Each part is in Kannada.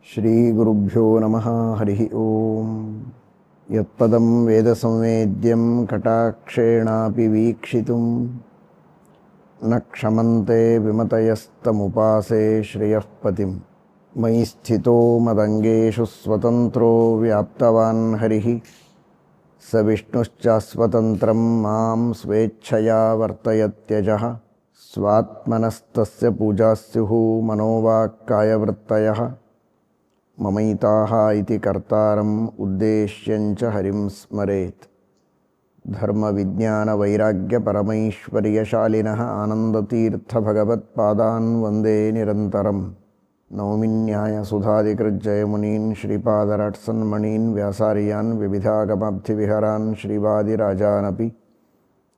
ಶ್ರೀಗುರುಭ್ಯೋ ನಮಃ ಹರಿ ಓಂ. ಯತ್ಪದಂ ವೇದಸಂವೇದ್ಯಂ ಕಟಾಕ್ಷೇಣಾಪಿ ವೀಕ್ಷಿತುಂ ನ ಕ್ಷಮಂತೆ ವಿಮತಯಸ್ತಮುಪಾಸೇ ಶ್ರಿಯಃ ಪತಿಂ. ಮಯಿ ಸ್ಥಿತೋ ಮದಂಗೇಷು ಸ್ವತಂತ್ರೋ ವ್ಯಾಪ್ತವಾನ್ ಹರಿಃ ಸ ವಿಷ್ಣುಶ್ಚಾಸ್ವತಂತ್ರಂ ಮಾಂ ಸ್ವೇಚ್ಛಯಾ ವರ್ತಯತ್ಯಜಃ. ಸ್ವಾತ್ಮನಸ್ತಸ್ಯ ಪೂಜಾಸ್ಯುಃ ಮನೋವಾಕ್ಕಾಯವೃತ್ತಯಃ. ಮಮೈತಾಃ ಇತಿ ಕರ್ತಾರಂ ಉದ್ದೇಶ್ಯಂಚ ಹರಿಂ ಸ್ಮರೇತ್. ಧರ್ಮವಿಜ್ಞಾನವೈರಾಗ್ಯಪರಮೈಶ್ವರ್ಯಶಾಲಿನಃ ಆನಂದತೀರ್ಥಭಗವತ್ಪಾದಾನ್ ವಂದೇ ನಿರಂತರಂ. ನೌಮಿನ್ಯಾಯಸುಧಾದಿಕೃಜ್ಜಯಮುನೀನ್ ಶ್ರೀಪಾದರಾಟ್ಸನ್ಮಣೀನ್ ವ್ಯಾಸಾರ್ಯಾನ್ ವಿವಿಧಾಗಮಾಬ್ಧಿವಿಹರಾನ್ ಶ್ರೀವಾದಿರಾಜಾನಪಿ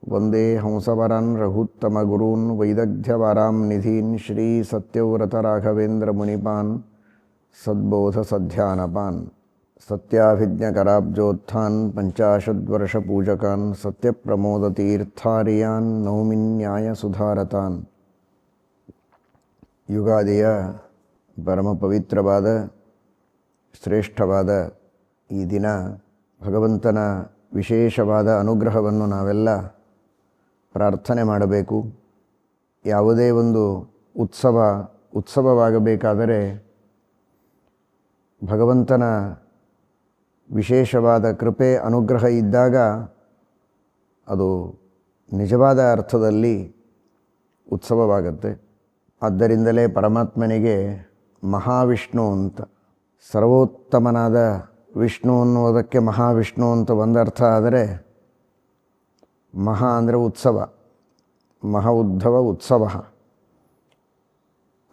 ವಂದೇ ಹಂಸವರಾನ್ ರಘುತ್ತಮಗುರೂನ್ ವೈದಗ್ಧ್ಯವಾರಾಂ ನಿಧೀನ್ ಶ್ರೀ ಸತ್ಯವ್ರತರಾಘವೇಂದ್ರ ಮುನಿಪಾನ್ ಸದ್ಬೋಧಸಧ್ಯಾನಪಾನ್. ಸತ್ಯಾಭಿಜ್ಞಕರಾಬ್ಜೋತ್ಥಾನ್ ಪಂಚಾಶದ್ವರ್ಷಪೂಜಕಾನ್ ಸತ್ಯಪ್ರಮೋದತೀರ್ಥಾರ್ಯಾನ್ ನೌಮಿನ್ಯಾಯಸುಧಾರತಾನ್. ಯುಗಾದಿಯ ಪರಮ ಪವಿತ್ರವಾದ ಶ್ರೇಷ್ಠವಾದ ಈ ದಿನ ಭಗವಂತನ ವಿಶೇಷವಾದ ಅನುಗ್ರಹವನ್ನು ನಾವೆಲ್ಲ ಪ್ರಾರ್ಥನೆ ಮಾಡಬೇಕು. ಯಾವುದೇ ಒಂದು ಉತ್ಸವವಾಗಬೇಕಾದರೆ ಭಗವಂತನ ವಿಶೇಷವಾದ ಕೃಪೆ ಅನುಗ್ರಹ ಇದ್ದಾಗ ಅದು ನಿಜವಾದ ಅರ್ಥದಲ್ಲಿ ಉತ್ಸವವಾಗುತ್ತೆ. ಆದ್ದರಿಂದಲೇ ಪರಮಾತ್ಮನಿಗೆ ಮಹಾವಿಷ್ಣು ಅಂತ, ಸರ್ವೋತ್ತಮನಾದ ವಿಷ್ಣು ಅನ್ನುವುದಕ್ಕೆ ಮಹಾವಿಷ್ಣು ಅಂತ ಒಂದರ್ಥ. ಆದರೆ ಮಹಾ ಅಂದರೆ ಉತ್ಸವ, ಮಹಾ ಉದ್ಧವ ಉತ್ಸವ.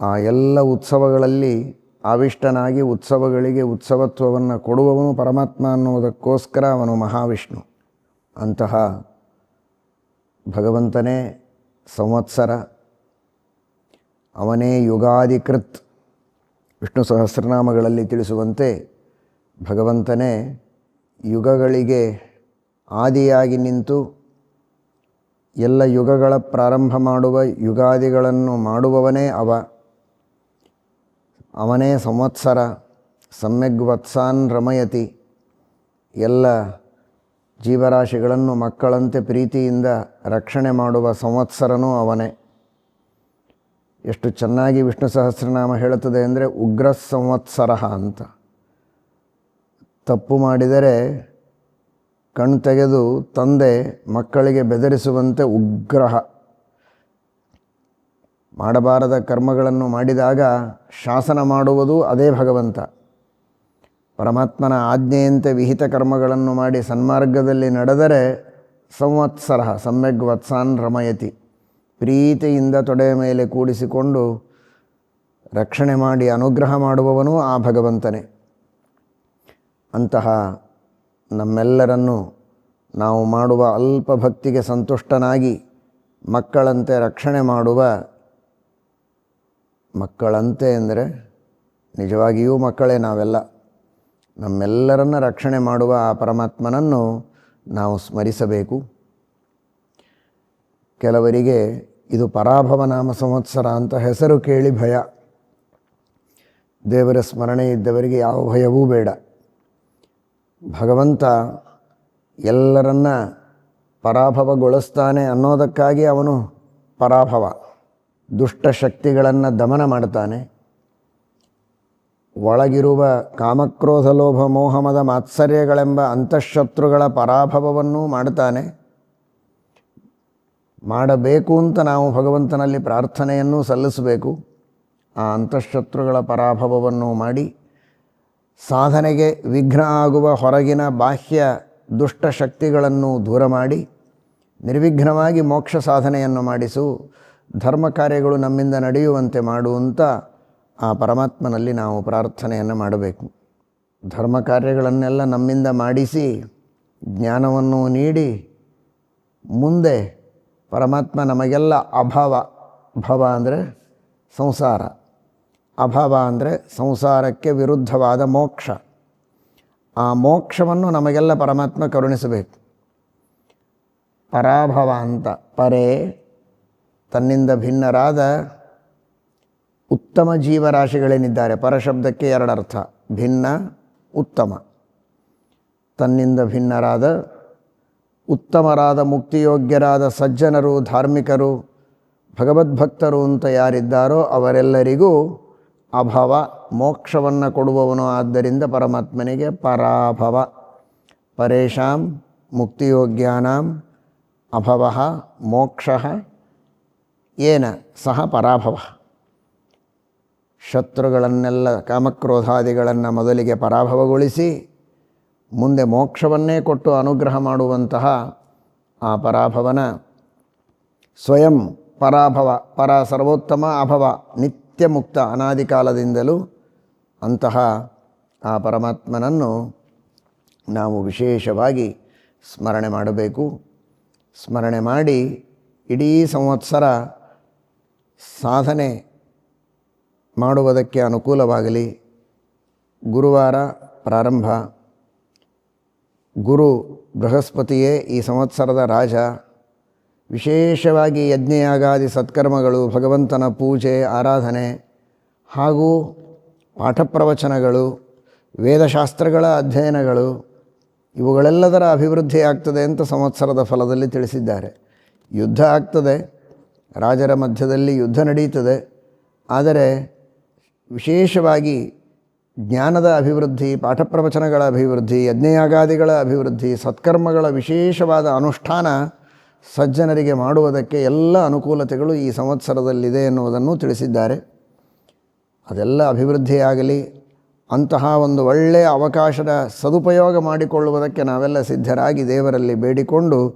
ಆ ಎಲ್ಲ ಉತ್ಸವಗಳಲ್ಲಿ ಆವಿಷ್ಟನಾಗಿ ಉತ್ಸವಗಳಿಗೆ ಉತ್ಸವತ್ವವನ್ನು ಕೊಡುವವನು ಪರಮಾತ್ಮ ಅನ್ನುವುದಕ್ಕೋಸ್ಕರ ಅವನು ಮಹಾವಿಷ್ಣು. ಅಂತಹ ಭಗವಂತನೇ ಸಂವತ್ಸರ, ಅವನೇ ಯುಗಾದಿಕೃತ್. ವಿಷ್ಣು ಸಹಸ್ರನಾಮಗಳಲ್ಲಿ ತಿಳಿಸುವಂತೆ ಭಗವಂತನೇ ಯುಗಗಳಿಗೆ ಆದಿಯಾಗಿ ನಿಂತು ಎಲ್ಲ ಯುಗಗಳ ಪ್ರಾರಂಭ ಮಾಡುವ ಯುಗಾದಿಗಳನ್ನು ಮಾಡುವವನೇ ಅವನೇ ಸಂವತ್ಸರ. ಸಮ್ಯಗ್ವತ್ಸಾನ್ ರಮಯತಿ. ಎಲ್ಲ ಜೀವರಾಶಿಗಳನ್ನು ಮಕ್ಕಳಂತೆ ಪ್ರೀತಿಯಿಂದ ರಕ್ಷಣೆ ಮಾಡುವ ಸಂವತ್ಸರನೂ ಅವನೇ. ಎಷ್ಟು ಚೆನ್ನಾಗಿ ವಿಷ್ಣು ಸಹಸ್ರನಾಮ ಹೇಳುತ್ತದೆ ಅಂದರೆ ಉಗ್ರ ಸಂವತ್ಸರ ಅಂತ. ತಪ್ಪು ಮಾಡಿದರೆ ಕಣ್ಣು ತೆಗೆದು ತಂದೆ ಮಕ್ಕಳಿಗೆ ಬೆದರಿಸುವಂತೆ ಉಗ್ರಹ. ಮಾಡಬಾರದ ಕರ್ಮಗಳನ್ನು ಮಾಡಿದಾಗ ಶಾಸನ ಮಾಡುವುದು ಅದೇ ಭಗವಂತ. ಪರಮಾತ್ಮನ ಆಜ್ಞೆಯಂತೆ ವಿಹಿತ ಕರ್ಮಗಳನ್ನು ಮಾಡಿ ಸನ್ಮಾರ್ಗದಲ್ಲಿ ನಡೆದರೆ ಸಂವತ್ಸರ ಸಮ್ಯಗ್ ವತ್ಸಾನ್ ರಮಯತಿ. ಪ್ರೀತಿಯಿಂದ ತೊಡೆಯ ಮೇಲೆ ಕೂಡಿಸಿಕೊಂಡು ರಕ್ಷಣೆ ಮಾಡಿ ಅನುಗ್ರಹ ಮಾಡುವವನೂ ಆ ಭಗವಂತನೇ. ಅಂತಹ ನಮ್ಮೆಲ್ಲರನ್ನು ನಾವು ಮಾಡುವ ಅಲ್ಪ ಭಕ್ತಿಗೆ ಸಂತುಷ್ಟನಾಗಿ ಮಕ್ಕಳಂತೆ ರಕ್ಷಣೆ ಮಾಡುವ, ಮಕ್ಕಳಂತೆ ಅಂದರೆ ನಿಜವಾಗಿಯೂ ಮಕ್ಕಳೇ ನಾವೆಲ್ಲ, ನಮ್ಮೆಲ್ಲರನ್ನ ರಕ್ಷಣೆ ಮಾಡುವ ಆ ಪರಮಾತ್ಮನನ್ನು ನಾವು ಸ್ಮರಿಸಬೇಕು. ಕೆಲವರಿಗೆ ಇದು ಪರಾಭವ ನಾಮ ಸಂವತ್ಸರ ಅಂತ ಹೆಸರು ಕೇಳಿ ಭಯ. ದೇವರ ಸ್ಮರಣೆ ಇದ್ದವರಿಗೆ ಯಾವ ಭಯವೂ ಬೇಡ. ಭಗವಂತ ಎಲ್ಲರನ್ನ ಪರಾಭವಗೊಳಿಸ್ತಾನೆ ಅನ್ನೋದಕ್ಕಾಗಿ ಅವನು ಪರಾಭವ. ದುಷ್ಟಶಕ್ತಿಗಳನ್ನು ದಮನ ಮಾಡ್ತಾನೆ. ಒಳಗಿರುವ ಕಾಮಕ್ರೋಧ ಲೋಭ ಮೋಹಮದ ಮಾತ್ಸರ್ಯಗಳೆಂಬ ಅಂತಃಶತ್ರುಗಳ ಪರಾಭವವನ್ನು ಮಾಡ್ತಾನೆ. ಮಾಡಬೇಕು ಅಂತ ನಾವು ಭಗವಂತನಲ್ಲಿ ಪ್ರಾರ್ಥನೆಯನ್ನು ಸಲ್ಲಿಸಬೇಕು. ಆ ಅಂತಃಶತ್ರುಗಳ ಪರಾಭವವನ್ನು ಮಾಡಿ ಸಾಧನೆಗೆ ವಿಘ್ನ ಆಗುವ ಹೊರಗಿನ ಬಾಹ್ಯ ದುಷ್ಟಶಕ್ತಿಗಳನ್ನು ದೂರ ಮಾಡಿ ನಿರ್ವಿಘ್ನವಾಗಿ ಮೋಕ್ಷ ಸಾಧನೆಯನ್ನು ಮಾಡಿಸು, ಧರ್ಮ ಕಾರ್ಯಗಳು ನಮ್ಮಿಂದ ನಡೆಯುವಂತೆ ಮಾಡುವಂತ ಆ ಪರಮಾತ್ಮನಲ್ಲಿ ನಾವು ಪ್ರಾರ್ಥನೆಯನ್ನು ಮಾಡಬೇಕು. ಧರ್ಮ ಕಾರ್ಯಗಳನ್ನೆಲ್ಲ ನಮ್ಮಿಂದ ಮಾಡಿಸಿ ಜ್ಞಾನವನ್ನು ನೀಡಿ ಮುಂದೆ ಪರಮಾತ್ಮ ನಮಗೆಲ್ಲ ಭವ ಅಂದರೆ ಸಂಸಾರ, ಅಭವ ಅಂದರೆ ಸಂಸಾರಕ್ಕೆ ವಿರುದ್ಧವಾದ ಮೋಕ್ಷ. ಆ ಮೋಕ್ಷವನ್ನು ನಮಗೆಲ್ಲ ಪರಮಾತ್ಮ ಕರುಣಿಸಬೇಕು. ಪರಾಭವ ಅಂತ, ಪರೇ ತನ್ನಿಂದ ಭಿನ್ನರಾದ ಉತ್ತಮ ಜೀವರಾಶಿಗಳೇನಿದ್ದಾರೆ, ಪರಶಬ್ದಕ್ಕೆ ಎರಡು ಅರ್ಥ, ಭಿನ್ನ, ಉತ್ತಮ. ತನ್ನಿಂದ ಭಿನ್ನರಾದ, ಉತ್ತಮರಾದ, ಮುಕ್ತಿಯೋಗ್ಯರಾದ ಸಜ್ಜನರು, ಧಾರ್ಮಿಕರು, ಭಗವದ್ಭಕ್ತರು ಅಂತ ಯಾರಿದ್ದಾರೋ ಅವರೆಲ್ಲರಿಗೂ ಅಭವ, ಮೋಕ್ಷವನ್ನು ಕೊಡುವವನು. ಆದ್ದರಿಂದ ಪರಮಾತ್ಮನಿಗೆ ಪರಾಭವ. ಪರೇಶಾಂ ಮುಕ್ತಿಯೋಗ್ಯಾನಾಂ ಅಭವ ಮೋಕ್ಷ ಏನ ಸಹ ಪರಾಭವ. ಶತ್ರುಗಳನ್ನೆಲ್ಲ, ಕಾಮಕ್ರೋಧಾದಿಗಳನ್ನು ಮೊದಲಿಗೆ ಪರಾಭವಗೊಳಿಸಿ ಮುಂದೆ ಮೋಕ್ಷವನ್ನೇ ಕೊಟ್ಟು ಅನುಗ್ರಹ ಮಾಡುವಂತಹ ಆ ಪರಾಭವನ ಸ್ವಯಂ ಪರಾಭವ, ಪರ ಸರ್ವೋತ್ತಮ, ಅಭವ ನಿತ್ಯ ಮುಕ್ತ ಅನಾದಿ ಕಾಲದಿಂದಲೂ ಅಂತಹ ಆ ಪರಮಾತ್ಮನನ್ನು ನಾವು ವಿಶೇಷವಾಗಿ ಸ್ಮರಣೆ ಮಾಡಬೇಕು. ಸ್ಮರಣೆ ಮಾಡಿ ಇಡೀ ಸಂವತ್ಸರ ಸಾಧನೆ ಮಾಡುವುದಕ್ಕೆ ಅನುಕೂಲವಾಗಲಿ. ಗುರುವಾರ ಪ್ರಾರಂಭ. ಗುರು ಬೃಹಸ್ಪತಿಯೇ ಈ ಸಂವತ್ಸರದ ರಾಜ. ವಿಶೇಷವಾಗಿ ಯಜ್ಞಯಾಗಾದಿ ಸತ್ಕರ್ಮಗಳು, ಭಗವಂತನ ಪೂಜೆ ಆರಾಧನೆ ಹಾಗೂ ಪಾಠಪ್ರವಚನಗಳು, ವೇದಶಾಸ್ತ್ರಗಳ ಅಧ್ಯಯನಗಳು ಇವುಗಳೆಲ್ಲದರ ಅಭಿವೃದ್ಧಿ ಆಗ್ತದೆ ಅಂತ ಸಂವತ್ಸರದ ಫಲದಲ್ಲಿ ತಿಳಿಸಿದ್ದಾರೆ. ಯುದ್ಧ ಆಗ್ತದೆ, ರಾಜರ ಮಧ್ಯದಲ್ಲಿ ಯುದ್ಧ ನಡೀತದೆ. ಆದರೆ ವಿಶೇಷವಾಗಿ ಜ್ಞಾನದ ಅಭಿವೃದ್ಧಿ, ಪಾಠಪ್ರವಚನಗಳ ಅಭಿವೃದ್ಧಿ, ಯಜ್ಞಯಾಗಾದಿಗಳ ಅಭಿವೃದ್ಧಿ, ಸತ್ಕರ್ಮಗಳ ವಿಶೇಷವಾದ ಅನುಷ್ಠಾನ ಸಜ್ಜನರಿಗೆ ಮಾಡುವುದಕ್ಕೆ ಎಲ್ಲ ಅನುಕೂಲತೆಗಳು ಈ ಸಂವತ್ಸರದಲ್ಲಿದೆ ಎನ್ನುವುದನ್ನು ತಿಳಿಸಿದ್ದಾರೆ. ಅದೆಲ್ಲ ಅಭಿವೃದ್ಧಿಯಾಗಲಿ. ಅಂತಹ ಒಂದು ಒಳ್ಳೆಯ ಅವಕಾಶದ ಸದುಪಯೋಗ ಮಾಡಿಕೊಳ್ಳುವುದಕ್ಕೆ ನಾವೆಲ್ಲ ಸಿದ್ಧರಾಗಿ ದೇವರಲ್ಲಿ ಬೇಡಿಕೊಂಡು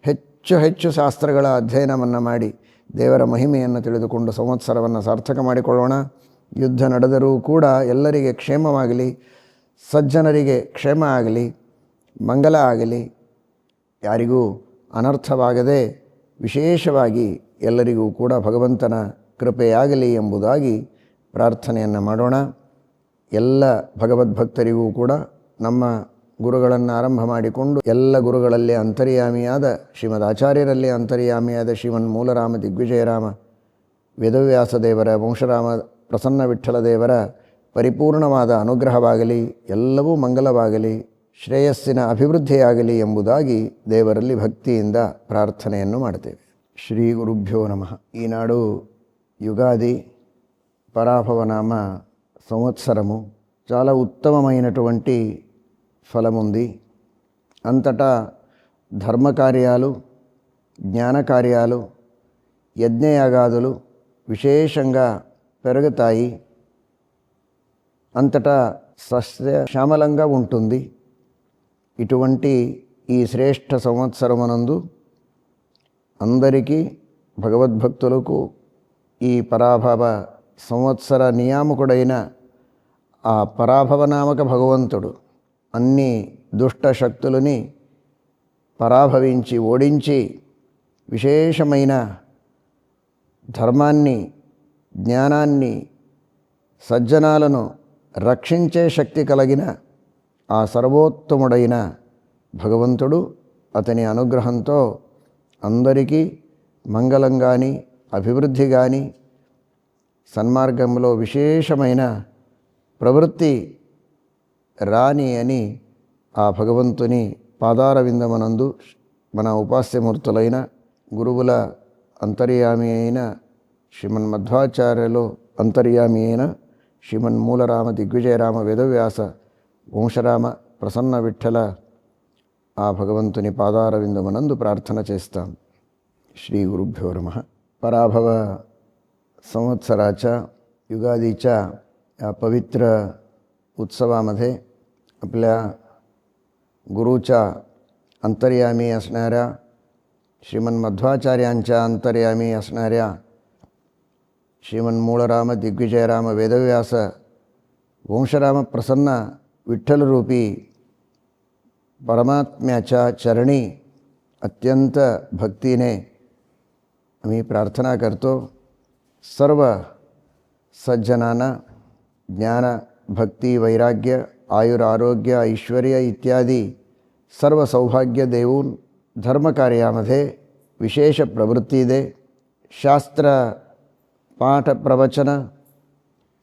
ಹೆಚ್ಚು ಹೆಚ್ಚು ಶಾಸ್ತ್ರಗಳ ಅಧ್ಯಯನವನ್ನು ಮಾಡಿ ದೇವರ ಮಹಿಮೆಯನ್ನು ತಿಳಿದುಕೊಂಡು ಸಂವತ್ಸರವನ್ನು ಸಾರ್ಥಕ ಮಾಡಿಕೊಳ್ಳೋಣ. ಯುದ್ಧ ನಡೆದರೂ ಕೂಡ ಎಲ್ಲರಿಗೆ ಕ್ಷೇಮವಾಗಲಿ, ಸಜ್ಜನರಿಗೆ ಕ್ಷೇಮ ಆಗಲಿ, ಮಂಗಲ ಆಗಲಿ, ಯಾರಿಗೂ ಅನರ್ಥವಾಗದೆ ವಿಶೇಷವಾಗಿ ಎಲ್ಲರಿಗೂ ಕೂಡ ಭಗವಂತನ ಕೃಪೆಯಾಗಲಿ ಎಂಬುದಾಗಿ ಪ್ರಾರ್ಥನೆಯನ್ನು ಮಾಡೋಣ. ಎಲ್ಲ ಭಗವದ್ಭಕ್ತರಿಗೂ ಕೂಡ ನಮ್ಮ ಗುರುಗಳನ್ನು ಆರಂಭ ಮಾಡಿಕೊಂಡು ಎಲ್ಲ ಗುರುಗಳಲ್ಲಿ ಅಂತರ್ಯಾಮಿಯಾದ ಶ್ರೀಮದ್ ಆಚಾರ್ಯರಲ್ಲಿ ಅಂತರ್ಯಾಮಿಯಾದ ಶ್ರೀಮನ್ ಮೂಲರಾಮ ದಿಗ್ವಿಜಯರಾಮ ವೇದವ್ಯಾಸ ದೇವರ, ವಂಶರಾಮ ಪ್ರಸನ್ನ ವಿಠ್ಠಲ ದೇವರ ಪರಿಪೂರ್ಣವಾದ ಅನುಗ್ರಹವಾಗಲಿ, ಎಲ್ಲವೂ ಮಂಗಲವಾಗಲಿ, ಶ್ರೇಯಸ್ಸಿನ ಅಭಿವೃದ್ಧಿಯಾಗಲಿ ಎಂಬುದಾಗಿ ದೇವರಲ್ಲಿ ಭಕ್ತಿಯಿಂದ ಪ್ರಾರ್ಥನೆಯನ್ನು ಮಾಡ್ತೇವೆ. ಶ್ರೀ ಗುರುಭ್ಯೋ ನಮಃ. ఈనాడు యుగాది పరాభవనామ సంవత్సరము చాలా ఉత్తమమైనటువంటి ఫలముంది. అంతటా ధర్మకార్యాలు, జ్ఞానకార్యాలు, యజ్ఞయాగాదులు విశేషంగా పెరుగుతాయి. అంతటా సస్యశ్యామలంగా ఉంటుంది. ఇటువంటి ఈ శ్రేష్ఠ సంవత్సరమునందు అందరికీ భగవద్భక్తులకు ఈ పరాభవ సంవత్సర నియామకుడైన ఆ పరాభవనామక భగవంతుడు అన్ని దుష్ట శక్తులని పరాభవించి ఓడించి విశేషమైన ధర్మాన్ని, జ్ఞానాన్ని, సజ్జనాలను రక్షించే శక్తి కలిగిన ఆ సర్వోత్తముడైన భగవంతుడు అతని అనుగ్రహంతో అందరికీ మంగళం కానీ, అభివృద్ధి కానీ, సన్మార్గంలో విశేషమైన ప్రవృత్తి రాని అని ఆ భగవంతుని పాదార విందమనందు మన ఉపాస్యమూర్తులైన గురువుల అంతర్యామి అయిన శ్రీమన్ మధ్వాచార్యులు అంతర్యామి అయిన శ్రీమన్ మూలరామ దిగ్విజయరామ వేదవ్యాస వంశరామ ప్రసన్న విఠ్ఠల ఆ భగవంతుని పాదార విందమనందు ప్రార్థన చేస్తాం. श्री गुरुभ्यो नमः. पराभव संवत्सराच्या युगादीच्या या पवित्र उत्सवामध्ये आपल्या गुरुच्या अंतर्यामी असणाऱ्या श्रीमन मध्वाचार्यांच्या अंतर्यामी असणाऱ्या श्रीमन मूळराम दिग्विजयराम वेदव्यास वंशराम प्रसन्न विठ्ठलरूपी परमात्म्याच्या चरणी अत्यंत भक्तीने आम्ही प्रार्थना करतो. सर्व सज्जनांना ज्ञान, भक्ती, वैराग्य, आयुर, आरोग्य, ऐश्वर्य इत्यादी सर्व सौभाग्य देऊन धर्मकार्यामध्ये विशेष प्रवृत्ती दे. शास्त्र पाठ प्रवचन